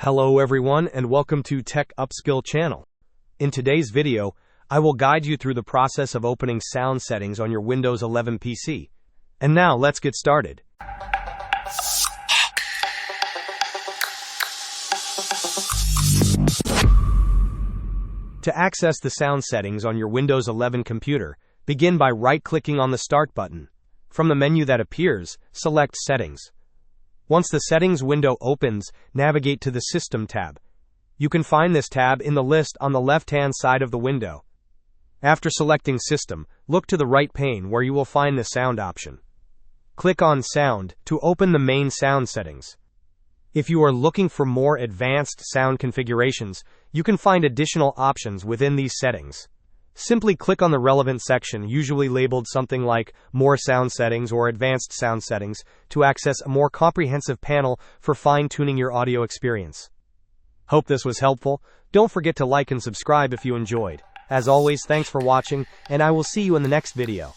Hello everyone and welcome to Tech Upskill channel. In today's video, I will guide you through the process of opening sound settings on your Windows 11 PC. And now let's get started. To access the sound settings on your Windows 11 computer, begin by right-clicking on the Start button. From the menu that appears, select Settings. Once the Settings window opens, navigate to the System tab. You can find this tab in the list on the left-hand side of the window. After selecting System, look to the right pane where you will find the Sound option. Click on Sound to open the main sound settings. If you are looking for more advanced sound configurations, you can find additional options within these settings. Simply click on the relevant section, usually labeled something like More Sound Settings or Advanced Sound Settings, to access a more comprehensive panel for fine-tuning your audio experience. Hope this was helpful. Don't forget to like and subscribe if you enjoyed. As always, thanks for watching, and I will see you in the next video.